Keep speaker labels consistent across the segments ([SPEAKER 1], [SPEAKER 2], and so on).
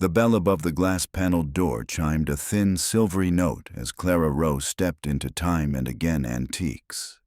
[SPEAKER 1] The bell above the glass-paneled door chimed a thin, silvery note as Clara Rowe stepped into Time and Again Antiques.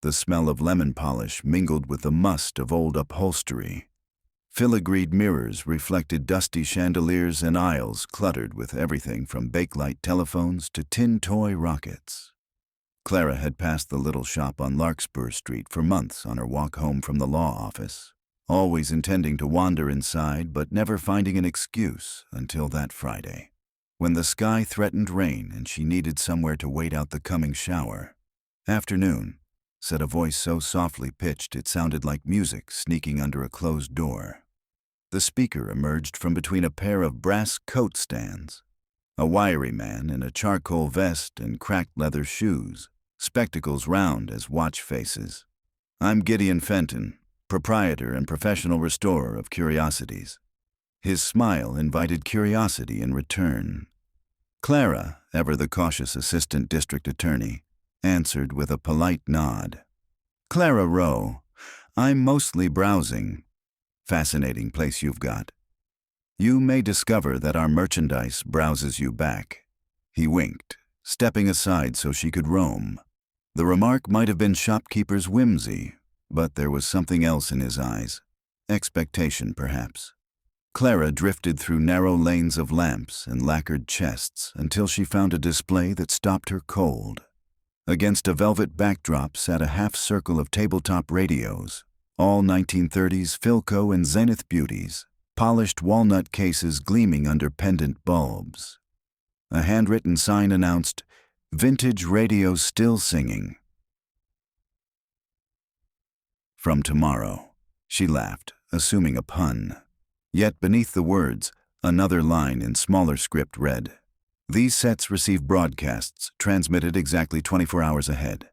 [SPEAKER 1] The smell of lemon polish mingled with the must of old upholstery. Filigreed mirrors reflected dusty chandeliers and aisles cluttered with everything from Bakelite telephones to tin toy rockets. Clara had passed the little shop on Larkspur Street for months on her walk home from the law office, always intending to wander inside but never finding an excuse until that Friday, when the sky threatened rain and she needed somewhere to wait out the coming shower. "Afternoon," said a voice so softly pitched it sounded like music sneaking under a closed door. The speaker emerged from between a pair of brass coat stands. A wiry man in a charcoal vest and cracked leather shoes, spectacles round as watch faces. "I'm Gideon Fenton, proprietor and professional restorer of curiosities." His smile invited curiosity in return. Clara, ever the cautious assistant district attorney, answered with a polite nod. "Clara Rowe. I'm mostly browsing. Fascinating place you've got. You may discover that our merchandise browses you back." He winked, stepping aside so she could roam. The remark might have been shopkeeper's whimsy, but there was something else in his eyes. Expectation, perhaps. Clara drifted through narrow lanes of lamps and lacquered chests until she found a display that stopped her cold. Against a velvet backdrop sat a half-circle of tabletop radios, all 1930s Philco and Zenith beauties, polished walnut cases gleaming under pendant bulbs. A handwritten sign announced, "Vintage radio still singing." "From tomorrow," she laughed, assuming a pun. Yet beneath the words, another line in smaller script read, "These sets receive broadcasts transmitted exactly 24 hours ahead.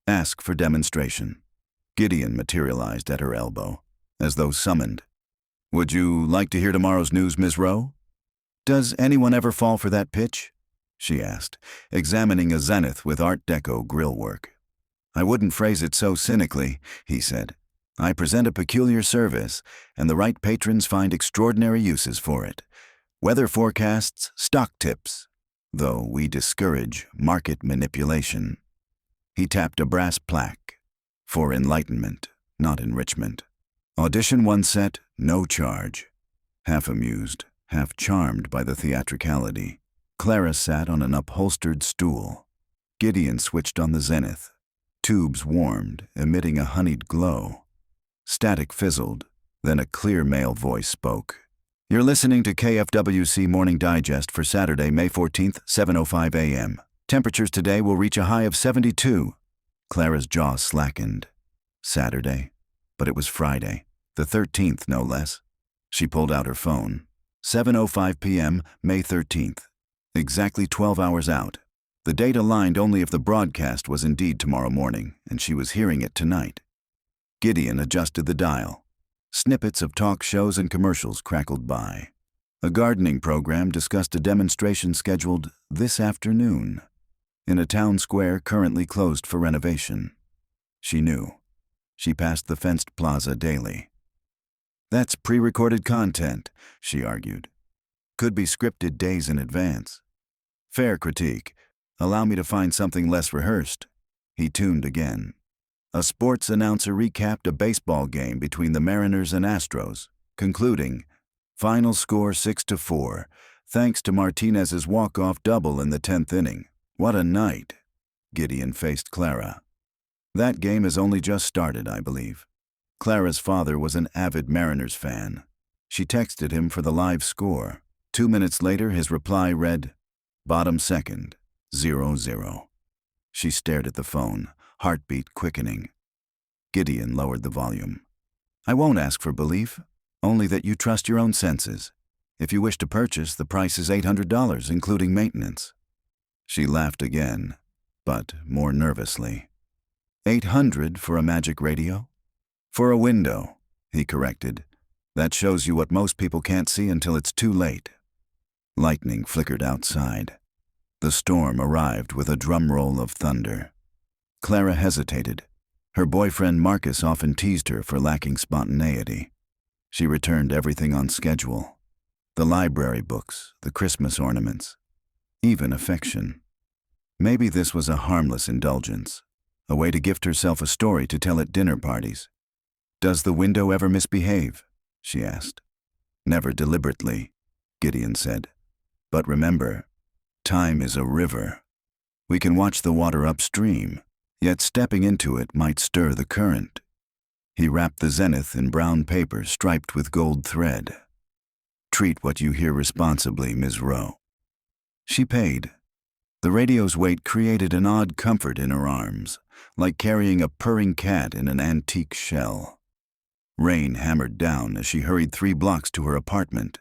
[SPEAKER 1] Ask for demonstration." Gideon materialized at her elbow, as though summoned. "Would you like to hear tomorrow's news, Ms. Rowe?" "Does anyone ever fall for that pitch?" she asked, examining a Zenith with Art Deco grillwork. "I wouldn't phrase it so cynically," he said. "I present a peculiar service, and the right patrons find extraordinary uses for it. Weather forecasts, stock tips, though we discourage market manipulation." He tapped a brass plaque. "For enlightenment, not enrichment. Audition one set, no charge." Half amused, half charmed by the theatricality, Clara sat on an upholstered stool. Gideon switched on the Zenith. Tubes warmed, emitting a honeyed glow. Static fizzled, then a clear male voice spoke. "You're listening to KFWC Morning Digest for Saturday, May 14th, 7:05 a.m. Temperatures today will reach a high of 72. Clara's jaw slackened. Saturday? But it was Friday, the 13th no less. She pulled out her phone. 7:05 p.m., May 13th. Exactly 12 hours out. The date aligned only if the broadcast was indeed tomorrow morning, and she was hearing it tonight. Gideon adjusted the dial. Snippets of talk shows and commercials crackled by. A gardening program discussed a demonstration scheduled this afternoon in a town square currently closed for renovation. She knew. She passed the fenced plaza daily. "That's pre-recorded content," she argued. "Could be scripted days in advance." "Fair critique. Allow me to find something less rehearsed." He tuned again. A sports announcer recapped a baseball game between the Mariners and Astros, concluding, "Final score 6-4, thanks to Martinez's walk-off double in the 10th inning. What a night." Gideon faced Clara. "That game has only just started, I believe." Clara's father was an avid Mariners fan. She texted him for the live score. 2 minutes later, his reply read, "Bottom second, 0-0. She stared at the phone, heartbeat quickening. Gideon lowered the volume. "I won't ask for belief, only that you trust your own senses. If you wish to purchase, the price is $800, including maintenance." She laughed again, but more nervously. "800 for a magic radio?" "For a window," he corrected. "That shows you what most people can't see until it's too late." Lightning flickered outside. The storm arrived with a drumroll of thunder. Clara hesitated. Her boyfriend Marcus often teased her for lacking spontaneity. She returned everything on schedule. The library books, the Christmas ornaments, even affection. Maybe this was a harmless indulgence, a way to gift herself a story to tell at dinner parties. "Does the window ever misbehave?" she asked. "Never deliberately," Gideon said. "But remember, time is a river. We can watch the water upstream, yet stepping into it might stir the current." He wrapped the zenith in brown paper striped with gold thread. "Treat what you hear responsibly, Ms. Rowe." She paid. The radio's weight created an odd comfort in her arms, like carrying a purring cat in an antique shell. Rain hammered down as she hurried 3 blocks to her apartment.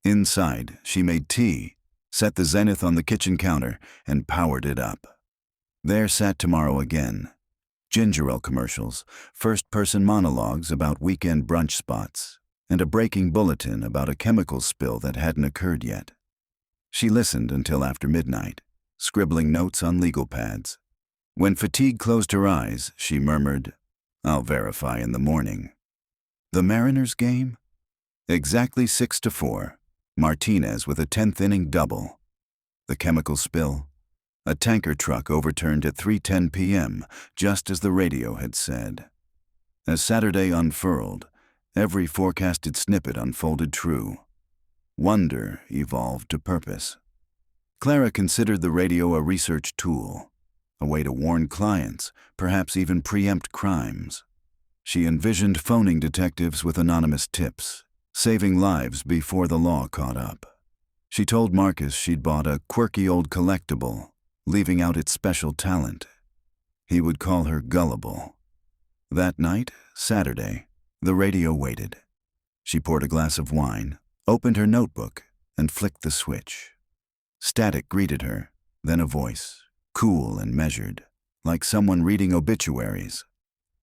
[SPEAKER 1] Inside, she made tea, set the zenith on the kitchen counter, and powered it up. There sat Tomorrow again. Ginger ale commercials, first-person monologues about weekend brunch spots, and a breaking bulletin about a chemical spill that hadn't occurred yet. She listened until after midnight, scribbling notes on legal pads. When fatigue closed her eyes, she murmured, "I'll verify in the morning." The Mariners game? Exactly 6-4. Martinez with a 10th-inning double. The chemical spill? A tanker truck overturned at 3:10 p.m., just as the radio had said. As Saturday unfurled, every forecasted snippet unfolded true. Wonder evolved to purpose. Clara considered the radio a research tool, a way to warn clients, perhaps even preempt crimes. She envisioned phoning detectives with anonymous tips, saving lives before the law caught up. She told Marcus she'd bought a quirky old collectible, leaving out its special talent. He would call her gullible. That night, Saturday, the radio waited. She poured a glass of wine, opened her notebook, and flicked the switch. Static greeted her, then a voice, cool and measured, like someone reading obituaries.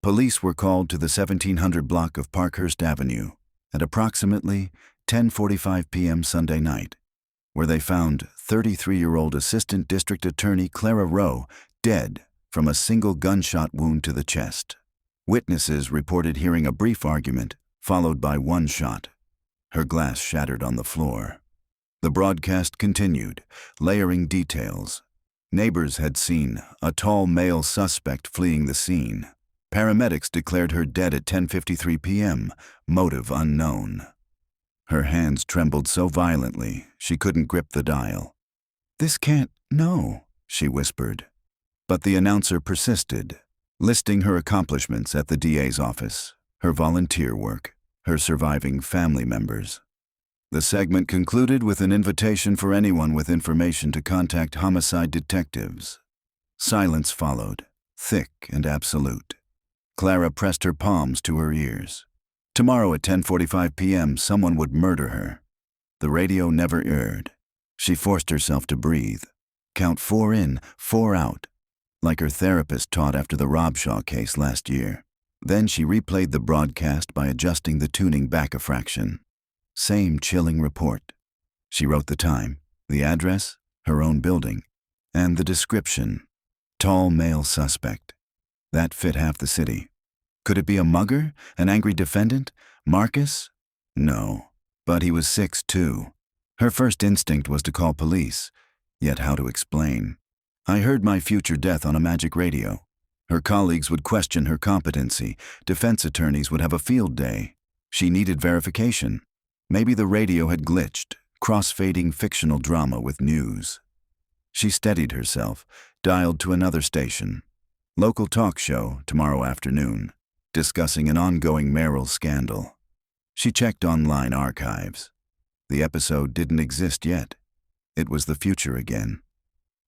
[SPEAKER 1] Police were called to the 1700 block of Parkhurst Avenue at approximately 10:45 p.m. Sunday night, where they found 33-year-old Assistant District Attorney Clara Rowe dead from a single gunshot wound to the chest. Witnesses reported hearing a brief argument, followed by one shot. Her glass shattered on the floor. The broadcast continued, layering details. Neighbors had seen a tall male suspect fleeing the scene. Paramedics declared her dead at 10:53 p.m., motive unknown. Her hands trembled so violently she couldn't grip the dial. "This can't, no," she whispered. But the announcer persisted, listing her accomplishments at the DA's office, her volunteer work, her surviving family members. The segment concluded with an invitation for anyone with information to contact homicide detectives. Silence followed, thick and absolute. Clara pressed her palms to her ears. Tomorrow at 10:45 p.m., someone would murder her. The radio never erred. She forced herself to breathe. Count 4 in, 4 out, like her therapist taught after the Robshaw case last year. Then she replayed the broadcast by adjusting the tuning back a fraction. Same chilling report. She wrote the time, the address, her own building, and the description. Tall male suspect. That fit half the city. Could it be a mugger, an angry defendant, Marcus? No, but he was 6'2". Her first instinct was to call police, yet how to explain? "I heard my future death on a magic radio." Her colleagues would question her competency. Defense attorneys would have a field day. She needed verification. Maybe the radio had glitched, cross-fading fictional drama with news. She steadied herself, dialed to another station. Local talk show tomorrow afternoon, discussing an ongoing mayoral scandal. She checked online archives. The episode didn't exist yet. It was the future again.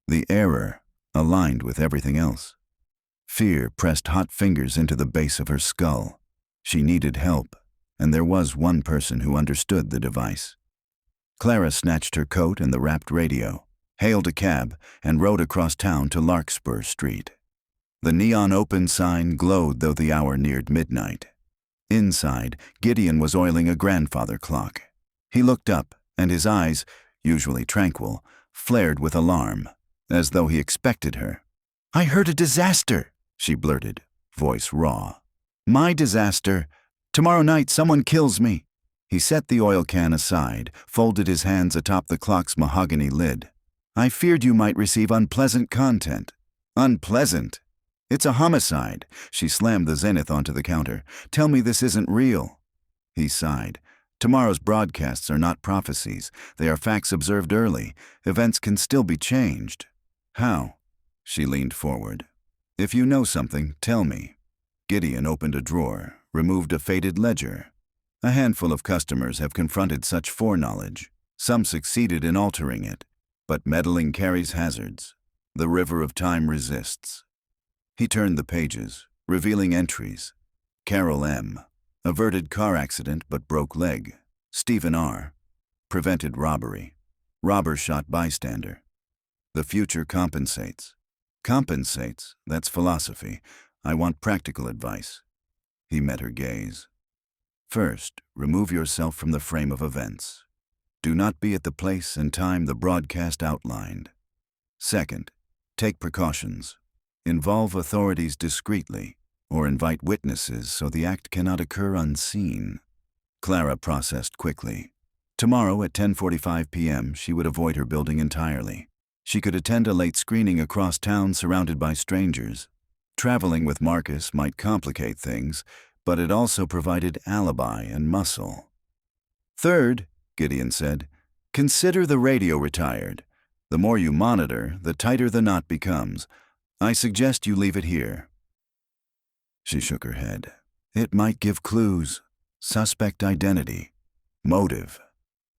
[SPEAKER 1] The error aligned with everything else. Fear pressed hot fingers into the base of her skull. She needed help, and there was one person who understood the device. Clara snatched her coat and the wrapped radio, hailed a cab, and rode across town to Larkspur Street. The neon open sign glowed though the hour neared midnight. Inside, Gideon was oiling a grandfather clock. He looked up, and his eyes, usually tranquil, flared with alarm, as though he expected her. "I heard a disaster," she blurted, voice raw. "My disaster. Tomorrow night someone kills me." He set the oil can aside, folded his hands atop the clock's mahogany lid. I feared you might receive unpleasant content. Unpleasant? It's a homicide. She slammed the zenith onto the counter. Tell me this isn't real. He sighed. Tomorrow's broadcasts are not prophecies. They are facts observed early. Events can still be changed. How? She leaned forward. If you know something, tell me. Gideon opened a drawer, removed a faded ledger. A handful of customers have confronted such foreknowledge. Some succeeded in altering it, but meddling carries hazards. The river of time resists. He turned the pages, revealing entries. Carol M. Averted car accident but broke leg. Stephen R. Prevented robbery. Robber shot bystander. The future compensates. Compensates? That's philosophy. I want practical advice. He met her gaze. First, remove yourself from the frame of events. Do not be at the place and time the broadcast outlined. Second, take precautions. Involve authorities discreetly, or invite witnesses so the act cannot occur unseen. Clara processed quickly. Tomorrow at 10:45 p.m. she would avoid her building entirely. She could attend a late screening across town surrounded by strangers. Traveling with Marcus might complicate things, but it also provided alibi and muscle. Third, Gideon said, consider the radio retired. The more you monitor, the tighter the knot becomes. I suggest you leave it here. She shook her head. It might give clues. Suspect identity. Motive.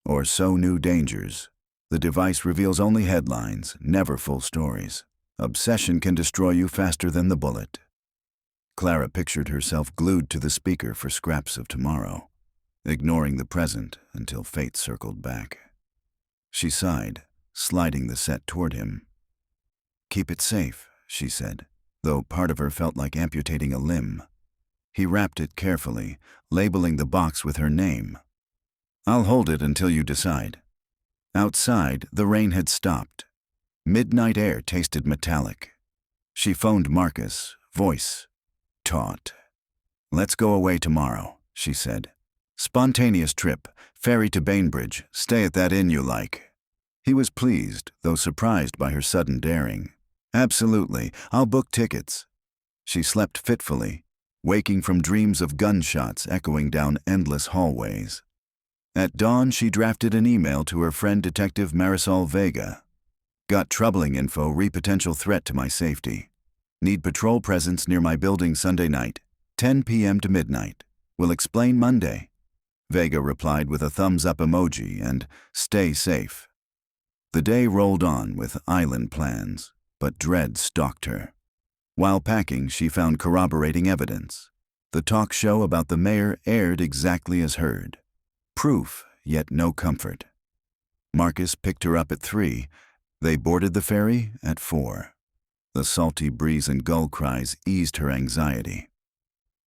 [SPEAKER 1] Or so new dangers. The device reveals only headlines, never full stories. Obsession can destroy you faster than the bullet. Clara pictured herself glued to the speaker for scraps of tomorrow, ignoring the present until fate circled back. She sighed, sliding the set toward him. Keep it safe, she said, though part of her felt like amputating a limb. He wrapped it carefully, labeling the box with her name. I'll hold it until you decide. Outside, the rain had stopped. Midnight air tasted metallic. She phoned Marcus, voice taut. Let's go away tomorrow, she said. Spontaneous trip, ferry to Bainbridge, stay at that inn you like. He was pleased, though surprised by her sudden daring. Absolutely, I'll book tickets. She slept fitfully, waking from dreams of gunshots echoing down endless hallways. At dawn, she drafted an email to her friend Detective Marisol Vega. Got troubling info, potential threat to my safety. Need patrol presence near my building Sunday night, 10 p.m. to midnight. Will explain Monday. Vega replied with a thumbs-up emoji and stay safe. The day rolled on with island plans, but dread stalked her. While packing, she found corroborating evidence. The talk show about the mayor aired exactly as heard. Proof, yet no comfort. Marcus picked her up at 3. They boarded the ferry at 4. The salty breeze and gull cries eased her anxiety.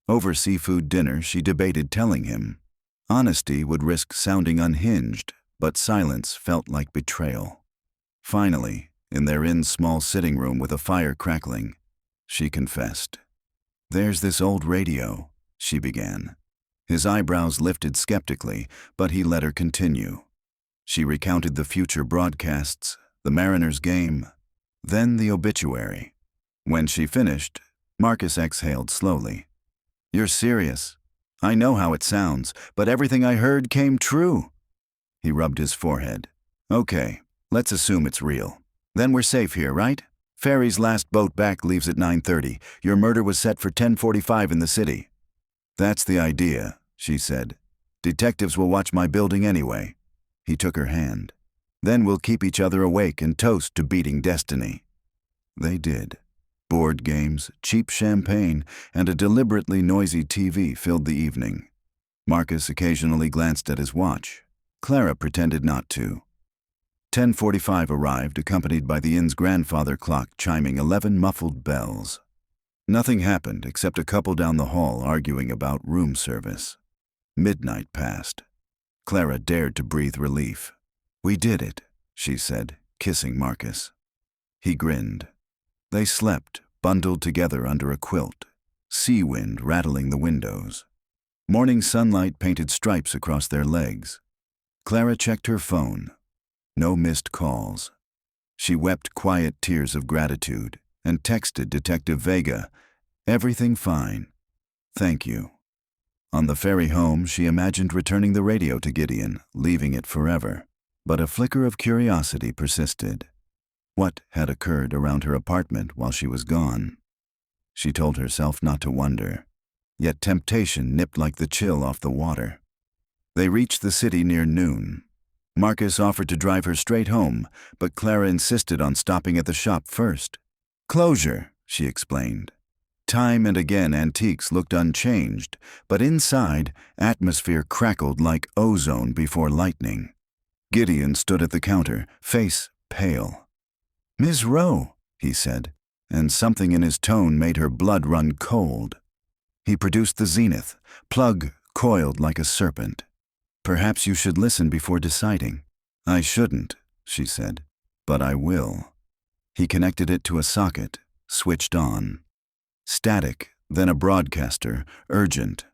[SPEAKER 1] Over seafood dinner, she debated telling him. Honesty would risk sounding unhinged, but silence felt like betrayal. Finally, in their inn's small sitting room with a fire crackling, she confessed. There's this old radio, she began. His eyebrows lifted skeptically, but he let her continue. She recounted the future broadcasts, the Mariners' game, then the obituary. When she finished, Marcus exhaled slowly. You're serious? I know how it sounds, but everything I heard came true. He rubbed his forehead. Okay, let's assume it's real. Then we're safe here, right? Ferry's last boat back leaves at 9:30. Your murder was set for 10:45 in the city. That's the idea, she said. Detectives will watch my building anyway. He took her hand. Then we'll keep each other awake and toast to beating destiny. They did. Board games, cheap champagne, and a deliberately noisy TV filled the evening. Marcus occasionally glanced at his watch. Clara pretended not to. 10:45 arrived, accompanied by the inn's grandfather clock chiming 11 muffled bells. Nothing happened except a couple down the hall arguing about room service. Midnight passed. Clara dared to breathe relief. We did it, she said, kissing Marcus. He grinned. They slept, bundled together under a quilt, sea wind rattling the windows. Morning sunlight painted stripes across their legs. Clara checked her phone. No missed calls. She wept quiet tears of gratitude and texted Detective Vega, "Everything fine. Thank you." On the ferry home, she imagined returning the radio to Gideon, leaving it forever. But a flicker of curiosity persisted. What had occurred around her apartment while she was gone? She told herself not to wonder. Yet temptation nipped like the chill off the water. They reached the city near noon. Marcus offered to drive her straight home, but Clara insisted on stopping at the shop first. "Closure," she explained. Time and again antiques looked unchanged, but inside, atmosphere crackled like ozone before lightning. Gideon stood at the counter, face pale. "Ms. Rowe," he said, and something in his tone made her blood run cold. He produced the zenith, plug coiled like a serpent. "Perhaps you should listen before deciding." "I shouldn't," she said, "but I will." He connected it to a socket, switched on. Static, then a broadcaster, urgent.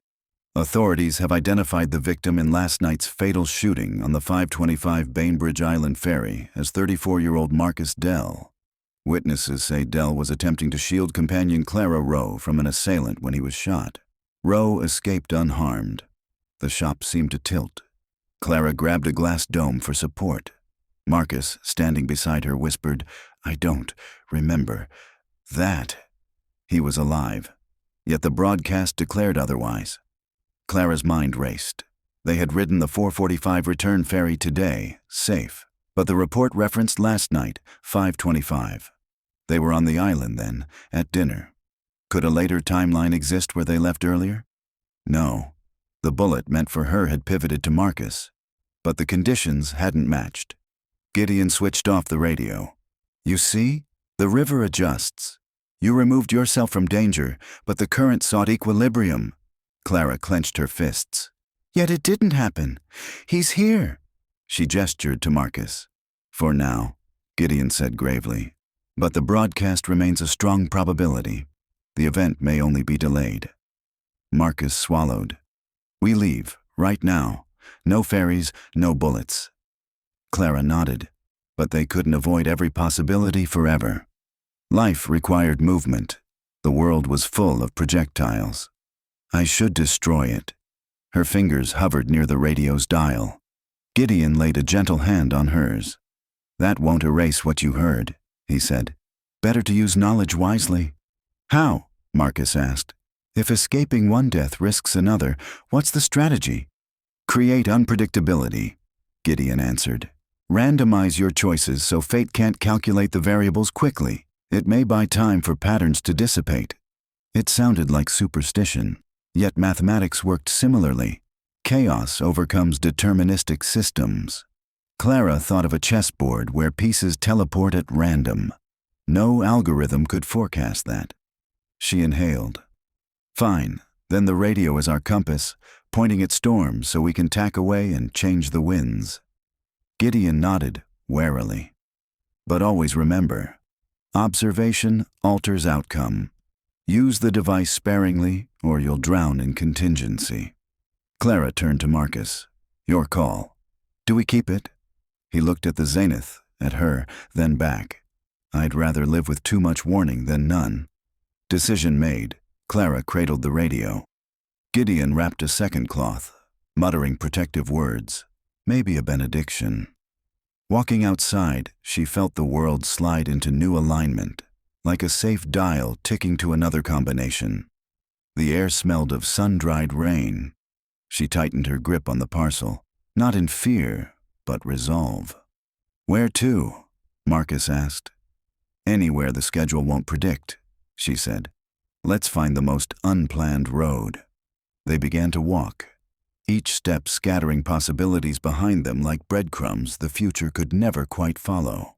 [SPEAKER 1] "Authorities have identified the victim in last night's fatal shooting on the 525 Bainbridge Island ferry as 34-year-old Marcus Dell. Witnesses say Dell was attempting to shield companion Clara Rowe from an assailant when he was shot. Rowe escaped unharmed. The shop seemed to tilt. Clara grabbed a glass dome for support. Marcus, standing beside her, whispered, "I don't remember that." He was alive, yet the broadcast declared otherwise. Clara's mind raced. They had ridden the 4:45 return ferry today, safe, but the report referenced last night, 5:25. They were on the island then, at dinner. Could a later timeline exist where they left earlier? No. The bullet meant for her had pivoted to Marcus, but the conditions hadn't matched. Gideon switched off the radio. "You see? The river adjusts. You removed yourself from danger, but the current sought equilibrium." Clara clenched her fists. "Yet it didn't happen. He's here." She gestured to Marcus. "For now," Gideon said gravely. "But the broadcast remains a strong probability. The event may only be delayed." Marcus swallowed. "We leave, right now. No ferries, no bullets." Clara nodded, but they couldn't avoid every possibility forever. Life required movement. The world was full of projectiles. "I should destroy it." Her fingers hovered near the radio's dial. Gideon laid a gentle hand on hers. "That won't erase what you heard," he said. "Better to use knowledge wisely." "How?" Marcus asked. "If escaping one death risks another, what's the strategy?" "Create unpredictability," Gideon answered. "Randomize your choices so fate can't calculate the variables quickly. It may buy time for patterns to dissipate." It sounded like superstition, yet mathematics worked similarly. Chaos overcomes deterministic systems. Clara thought of a chessboard where pieces teleport at random. No algorithm could forecast that. She inhaled. "Fine, then the radio is our compass, pointing at storms so we can tack away and change the winds." Gideon nodded, warily. "But always remember, observation alters outcome. Use the device sparingly, or you'll drown in contingency." Clara turned to Marcus. "Your call. Do we keep it?" He looked at the zenith, at her, then back. "I'd rather live with too much warning than none." Decision made, Clara cradled the radio. Gideon wrapped a second cloth, muttering protective words, maybe a benediction. Walking outside, she felt the world slide into new alignment, like a safe dial ticking to another combination. The air smelled of sun-dried rain. She tightened her grip on the parcel, not in fear, but resolve. "Where to?" Marcus asked. "Anywhere the schedule won't predict," she said. "Let's find the most unplanned road." They began to walk, each step scattering possibilities behind them like breadcrumbs the future could never quite follow.